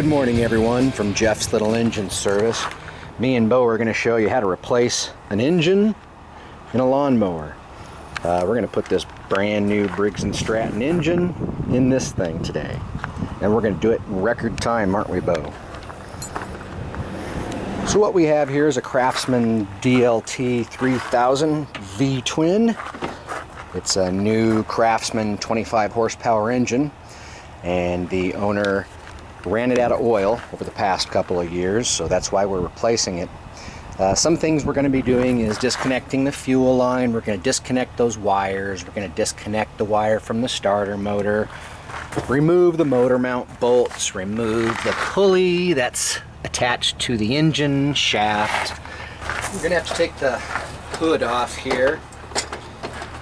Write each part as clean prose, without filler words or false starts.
Good morning everyone from Jeff's Little Engine Service. Me and Bo are going to show you how to replace an engine in a lawnmower. We're going to put this brand new Briggs and Stratton engine in this thing today. And we're going to do it in record time, aren't we, Bo? So what we have here is a CRAFTSMAN DLT 3000 V-twin. It's a new CRAFTSMAN 25 horsepower engine, and the owner ran it out of oil over the past couple of years, so that's why we're replacing it. Some things we're going to be doing is disconnecting the fuel line. We're going to disconnect those wires. We're going to disconnect the wire from the starter motor, remove the motor mount bolts, remove the pulley that's attached to the engine shaft. We're going to have to take the hood off here.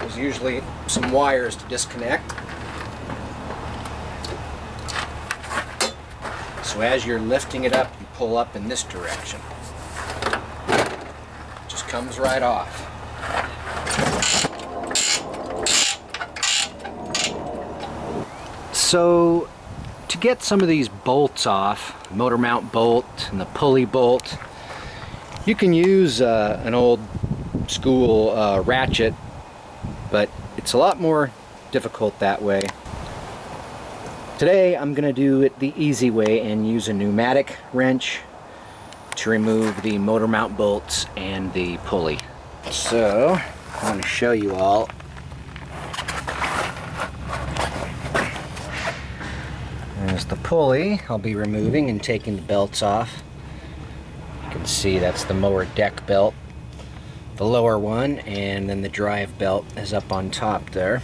There's usually some wires to disconnect. So as you're lifting it up, you pull up in this direction. It just comes right off. So to get some of these bolts off, motor mount bolt and the pulley bolt, you can use an old school ratchet, but it's a lot more difficult that way. Today I'm going to do it the easy way and use a pneumatic wrench to remove the motor mount bolts and the pulley. So I want to show you all. There's the pulley I'll be removing and taking the belts off. You can see that's the mower deck belt, the lower one, and then the drive belt is up on top there.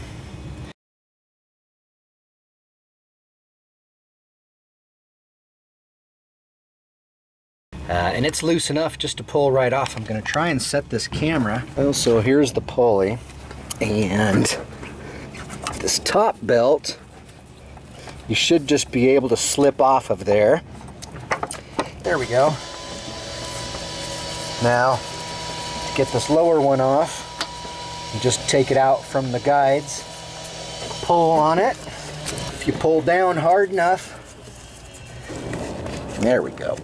And it's loose enough just to pull right off. I'm going to try and set this camera. Well, so here's the pulley, and this top belt, you should just be able to slip off of there. There we go. Now, to get this lower one off, you just take it out from the guides, pull on it. If you pull down hard enough, there we go.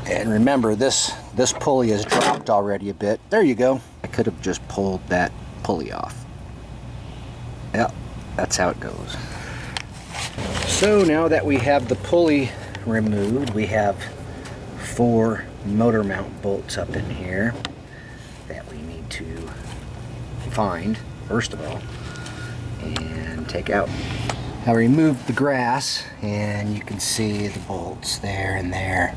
And remember, this pulley has dropped already a bit. There you go. I could have just pulled that pulley off. Yep, that's how it goes. So now that we have the pulley removed, we have 4 motor mount bolts up in here that we need to find, first of all, and take out. I removed the grass, and you can see the bolts there and there.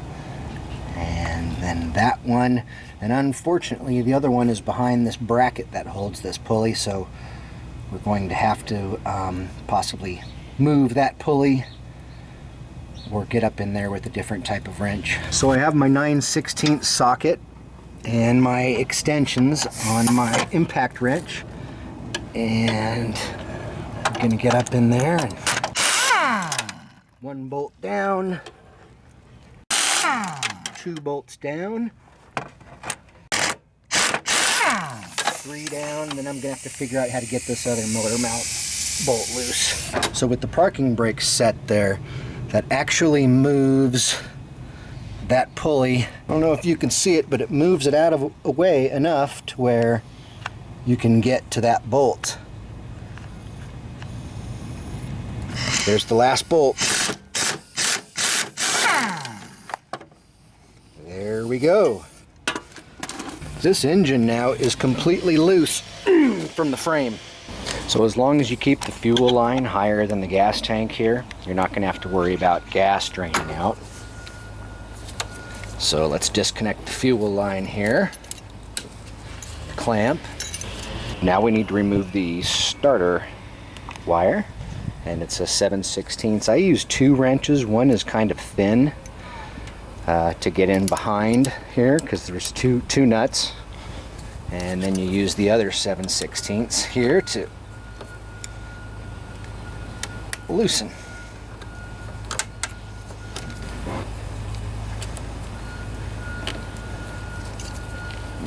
And then that one, and unfortunately the other one is behind this bracket that holds this pulley, so we're going to have to possibly move that pulley or get up in there with a different type of wrench. So I have my 9/16 socket and my extensions on my impact wrench, and I'm going to get up in there and 1 bolt down, 2 bolts down, 3 down, and then I'm going to have to figure out how to get this other motor mount bolt loose. So with the parking brake set there, that actually moves that pulley. I don't know if you can see it, but it moves it out of the way enough to where you can get to that bolt. There's the last bolt. There we go. This engine now is completely loose from the frame. So as long as you keep the fuel line higher than the gas tank here, you're not going to have to worry about gas draining out. So let's disconnect the fuel line here. Clamp. Now we need to remove the starter wire, and it's a 7/16. I use 2 wrenches. One is kind of thin to get in behind here because there's two nuts, and then you use the other 7/16 here to loosen.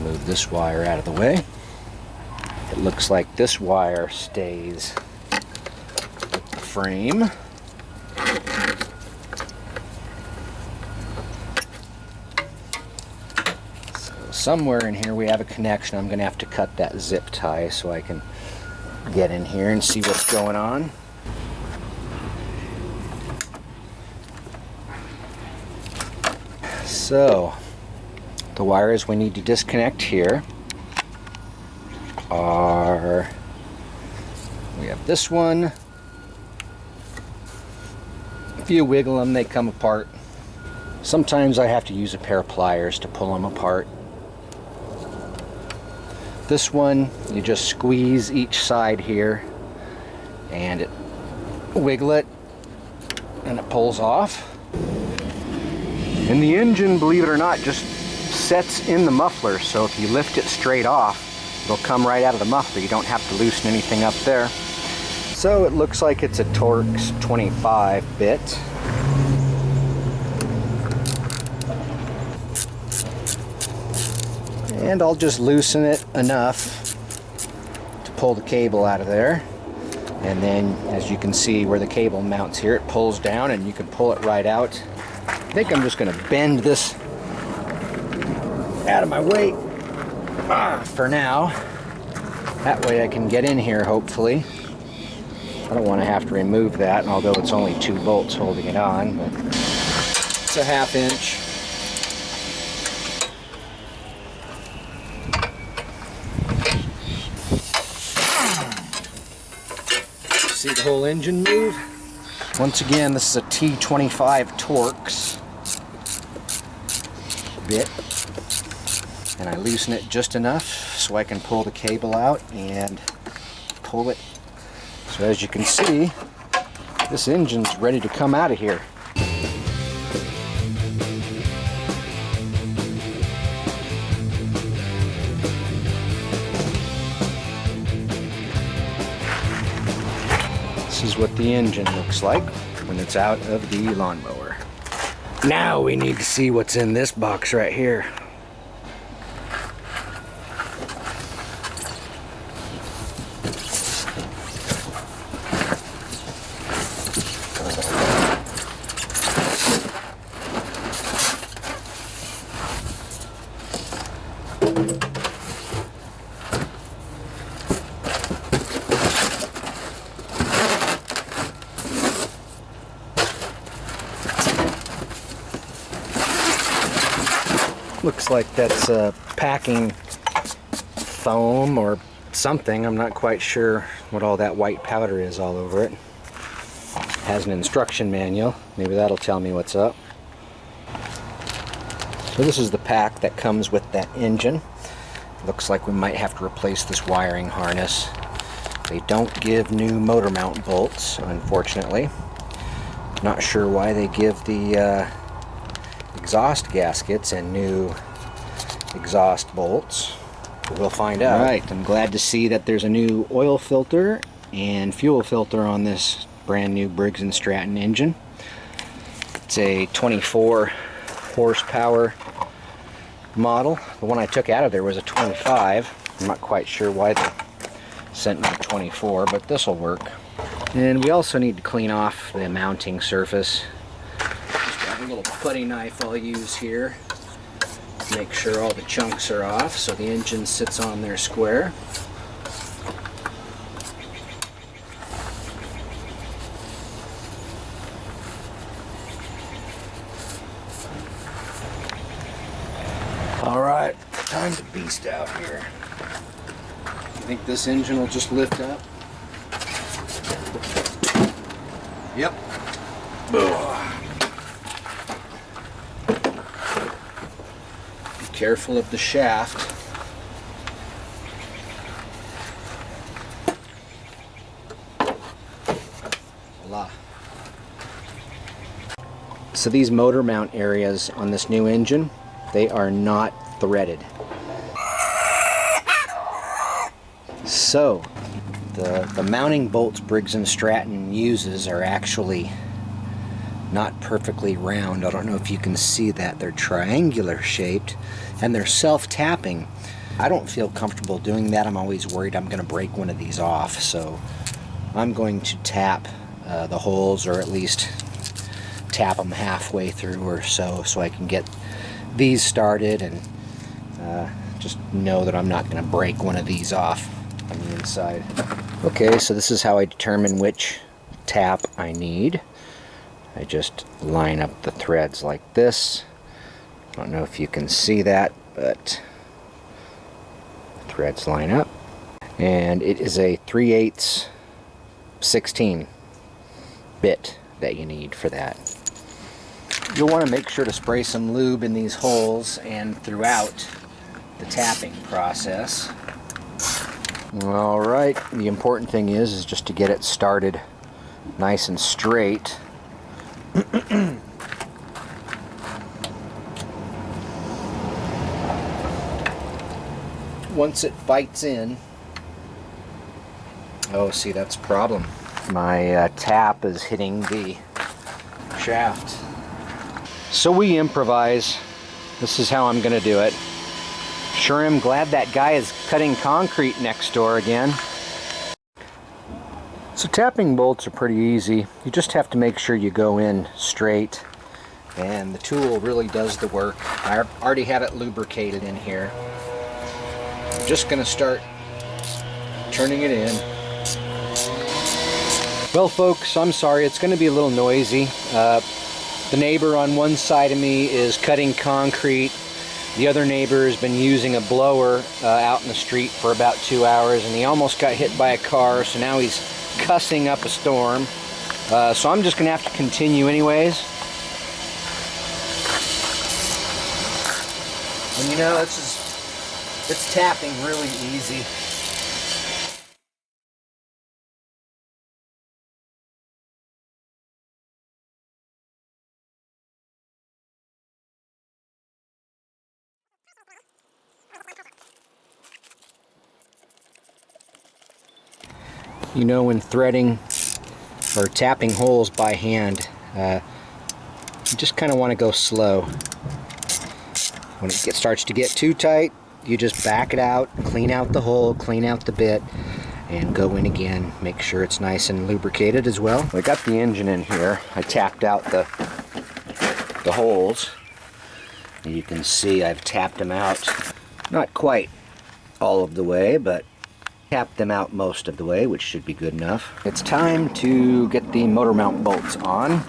Move this wire out of the way. It looks like this wire stays with the frame. Somewhere in here we have a connection. I'm gonna have to cut that zip tie so I can get in here and see what's going on. So the wires we need to disconnect here are, we have this one. If you wiggle them, they come apart. Sometimes I have to use a pair of pliers to pull them apart. This one, you just squeeze each side here and it wiggle it and it pulls off. And the engine, believe it or not, just sets in the muffler, so if you lift it straight off, it'll come right out of the muffler. You don't have to loosen anything up there. So it looks like it's a Torx 25 bit. And I'll just loosen it enough to pull the cable out of there. And then, as you can see where the cable mounts here, it pulls down and you can pull it right out. I think I'm just going to bend this out of my way for now. That way I can get in here, hopefully. I don't want to have to remove that, and although it's only 2 bolts holding it on, but it's a 1/2 inch. See the whole engine move? Once again, this is a T25 Torx bit, and I loosen it just enough so I can pull the cable out and pull it. So as you can see, this engine's ready to come out of here. This is what the engine looks like when it's out of the lawnmower. Now we need to see what's in this box right here. Looks like that's packing foam or something. I'm not quite sure what all that white powder is all over it. Has an instruction manual. Maybe that'll tell me what's up. So this is the pack that comes with that engine. Looks like we might have to replace this wiring harness. They don't give new motor mount bolts, unfortunately. Not sure why they give the exhaust gaskets and new exhaust bolts. We'll find out. Alright, I'm glad to see that there's a new oil filter and fuel filter on this brand new Briggs and Stratton engine. It's a 24 horsepower model. The one I took out of there was a 25. I'm not quite sure why they sent me a 24, but this will work. And we also need to clean off the mounting surface. Just got a little putty knife I'll use here. Make sure all the chunks are off so the engine sits on there square. Alright, time to beast out here. You think this engine will just lift up? Yep. Be careful of the shaft. Voila. So these motor mount areas on this new engine, they are not threaded. So the mounting bolts Briggs and Stratton uses are actually not perfectly round. I don't know if you can see that. They're triangular shaped and they're self-tapping. I don't feel comfortable doing that. I'm always worried I'm going to break one of these off, so I'm going to tap the holes, or at least tap them halfway through or so I can get these started and Just know that I'm not going to break one of these off on the inside. Okay, so this is how I determine which tap I need. I just line up the threads like this. I don't know if you can see that, but the threads line up. And it is a 3/8 16 bit that you need for that. You'll want to make sure to spray some lube in these holes and throughout the tapping process. Alright, the important thing is just to get it started nice and straight. Once it bites in, oh, see, that's a problem. My tap is hitting the shaft. So we improvise. This is how I'm going to do it. Sure am glad that guy is cutting concrete next door again. So tapping bolts are pretty easy. You just have to make sure you go in straight, and the tool really does the work. I already have it lubricated in here. I'm just going to start turning it in. Well folks, I'm sorry, it's going to be a little noisy. The neighbor on one side of me is cutting concrete. The other neighbor has been using a blower out in the street for about 2 hours, and he almost got hit by a car, so now he's cussing up a storm. So I'm just going to have to continue anyways. And you know, it's tapping really easy. You know, when threading or tapping holes by hand, you just kind of want to go slow. When it starts to get too tight, you just back it out, clean out the hole, clean out the bit, and go in again. Make sure it's nice and lubricated as well. I got the engine in here. I tapped out the holes. And you can see I've tapped them out. Not quite all of the way, but tapped them out most of the way, which should be good enough. It's time to get the motor mount bolts on.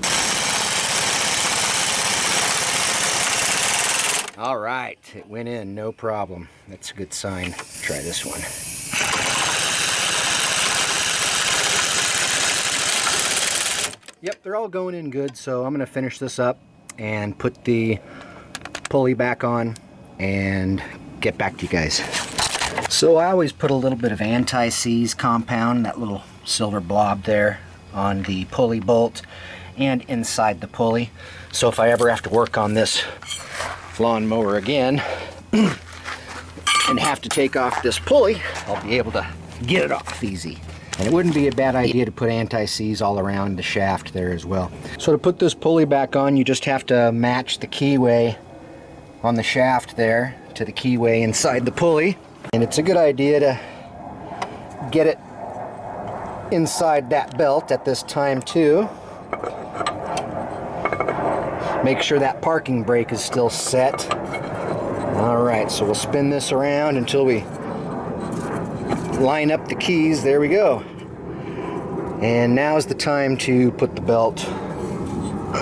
All right, it went in, no problem. That's a good sign. Try this one. Yep, they're all going in good, so I'm gonna finish this up and put the pulley back on and get back to you guys. So I always put a little bit of anti-seize compound, that little silver blob there, on the pulley bolt and inside the pulley. So if I ever have to work on this lawnmower again and have to take off this pulley, I'll be able to get it off easy. And it wouldn't be a bad idea to put anti-seize all around the shaft there as well. So to put this pulley back on, you just have to match the keyway on the shaft there to the keyway inside the pulley. And it's a good idea to get it inside that belt at this time too. Make sure that parking brake is still set. Alright, so we'll spin this around until we line up the keys. There we go. And now's the time to put the belt,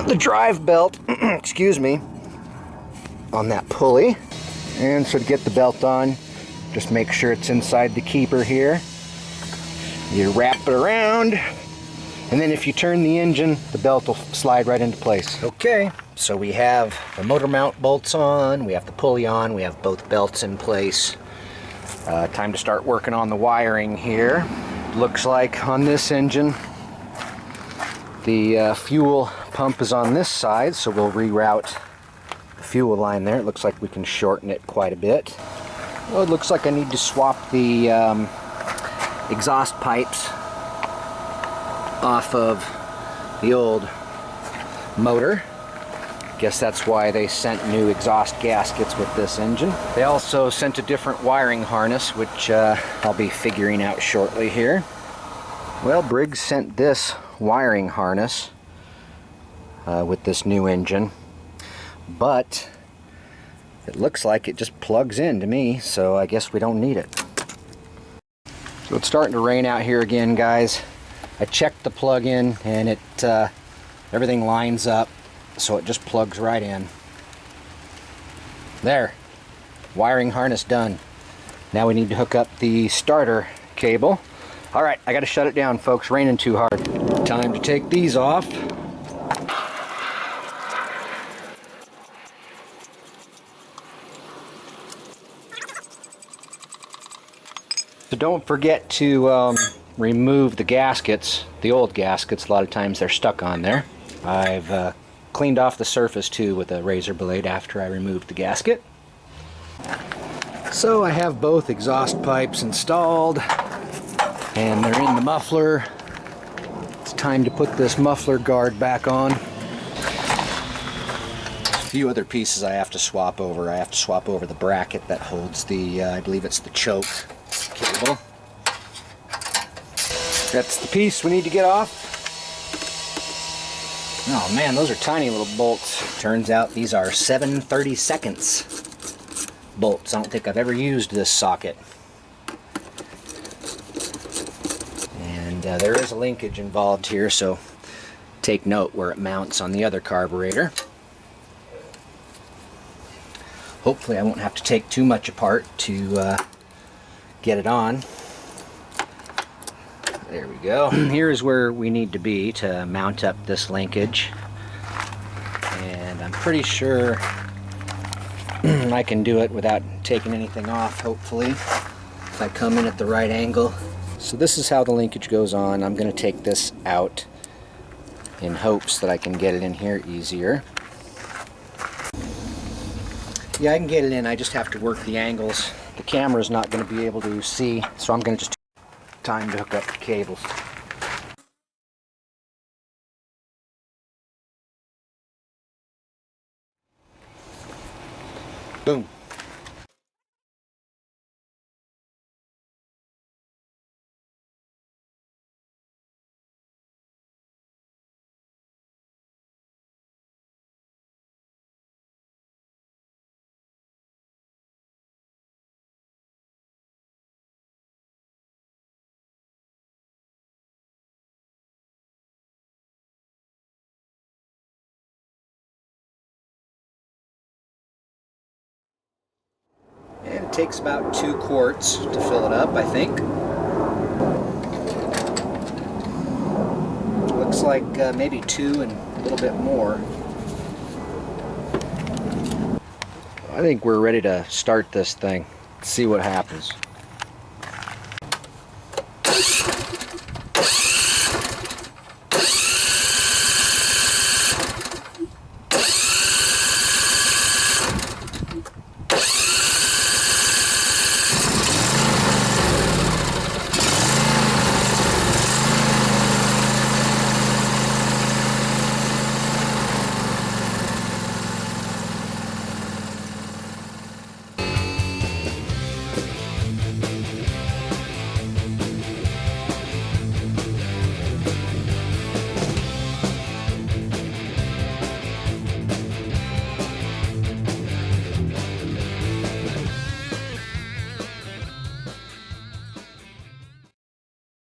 the drive belt, excuse me, on that pulley. And so to get the belt on, just make sure it's inside the keeper here. You wrap it around, and then if you turn the engine, the belt will slide right into place. Okay, so we have the motor mount bolts on, we have the pulley on, we have both belts in place. Time to start working on the wiring here. Looks like on this engine, the fuel pump is on this side, so we'll reroute the fuel line there. It looks like we can shorten it quite a bit. Well, it looks like I need to swap the exhaust pipes off of the old motor. Guess that's why they sent new exhaust gaskets with this engine. They also sent a different wiring harness, which I'll be figuring out shortly here. Well, Briggs sent this wiring harness with this new engine, but It looks like it just plugs in to me, so I guess we don't need it. So it's starting to rain out here again, guys. I checked the plug-in and it everything lines up, so it just plugs right in. There, wiring harness done. Now we need to hook up the starter cable. All right, I got to shut it down, folks. Raining too hard. Time to take these off. So don't forget to remove the gaskets, the old gaskets. A lot of times they're stuck on there. I've cleaned off the surface too with a razor blade after I removed the gasket. So I have both exhaust pipes installed and they're in the muffler. It's time to put this muffler guard back on. A few other pieces I have to swap over. I have to swap over the bracket that holds the, I believe it's the choke cable. That's the piece we need to get off. Oh man, those are tiny little bolts. Turns out these are 7/32 bolts. I don't think I've ever used this socket. And there is a linkage involved here, so take note where it mounts on the other carburetor. Hopefully I won't have to take too much apart to get it on. There we go. Here's where we need to be to mount up this linkage. And I'm pretty sure I can do it without taking anything off, hopefully, if I come in at the right angle. So this is how the linkage goes on. I'm going to take this out in hopes that I can get it in here easier. Yeah, I can get it in. I just have to work the angles. The camera's not going to be able to see, so I'm going to just time to hook up the cables. Boom. And it takes about 2 quarts to fill it up, I think. Looks like maybe 2 and a little bit more. I think we're ready to start this thing. Let's see what happens.